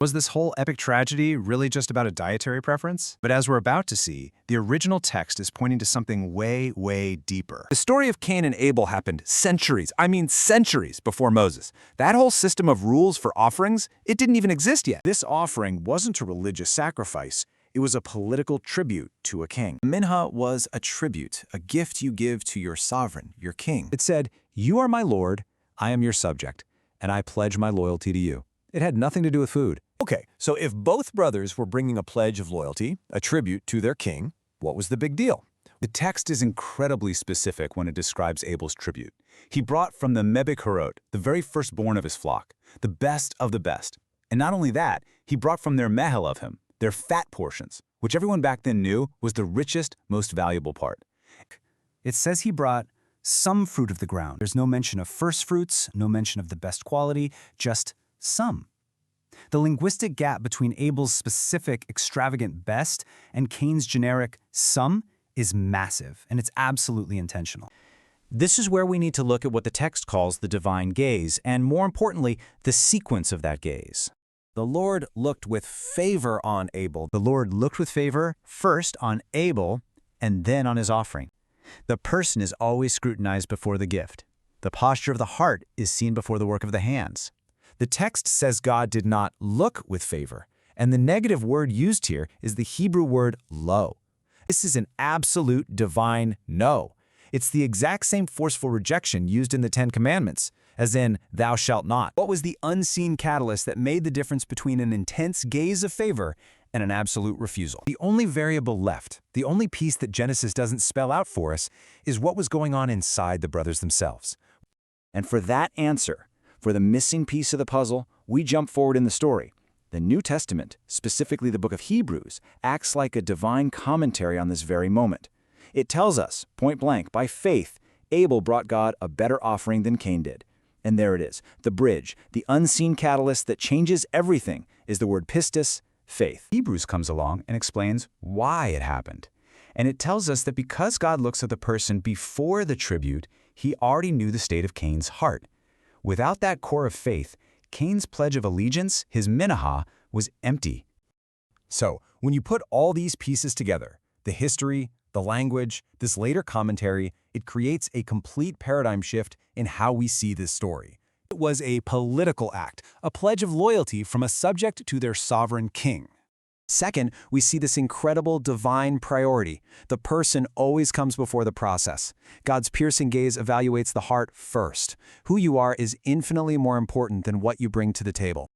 Was this whole epic tragedy really just about a dietary preference? But as we're about to see, the original text is pointing to something way, way deeper. The story of Cain and Abel happened centuries, centuries before Moses. That whole system of rules for offerings, it didn't even exist yet. This offering wasn't a religious sacrifice. It was a political tribute to a king. Minha was a tribute, a gift you give to your sovereign, your king. It said, "You are my Lord, I am your subject, and I pledge my loyalty to you." It had nothing to do with food. Okay, so if both brothers were bringing a pledge of loyalty, a tribute to their king, what was the big deal? The text is incredibly specific when it describes Abel's tribute. He brought from the Mebek-Harot, the very firstborn of his flock, the best of the best. And not only that, he brought from their mehel of him, their fat portions, which everyone back then knew was the richest, most valuable part. It says he brought some fruit of the ground. There's no mention of first fruits, no mention of the best quality, just some. The linguistic gap between Abel's specific, extravagant best and Cain's generic some is massive, and it's absolutely intentional. This is where we need to look at what the text calls the divine gaze, and more importantly, the sequence of that gaze. The Lord looked with favor on Abel. The Lord looked with favor first on Abel and then on his offering. The person is always scrutinized before the gift. The posture of the heart is seen before the work of the hands. The text says God did not look with favor, and the negative word used here is the Hebrew word lo. This is an absolute divine no. It's the exact same forceful rejection used in the Ten Commandments, as in, thou shalt not. What was the unseen catalyst that made the difference between an intense gaze of favor and an absolute refusal? The only variable left, the only piece that Genesis doesn't spell out for us, is what was going on inside the brothers themselves. And for that answer, for the missing piece of the puzzle, we jump forward in the story. The New Testament, specifically the book of Hebrews, acts like a divine commentary on this very moment. It tells us, point blank, by faith, Abel brought God a better offering than Cain did. And there it is, the bridge, the unseen catalyst that changes everything, is the word pistis, faith. Hebrews comes along and explains why it happened. And it tells us that because God looks at the person before the tribute, he already knew the state of Cain's heart. Without that core of faith, Cain's pledge of allegiance, his minhah, was empty. So, when you put all these pieces together, the history, the language, this later commentary, it creates a complete paradigm shift in how we see this story. It was a political act, a pledge of loyalty from a subject to their sovereign king. Second, we see this incredible divine priority. The person always comes before the process. God's piercing gaze evaluates the heart first. Who you are is infinitely more important than what you bring to the table.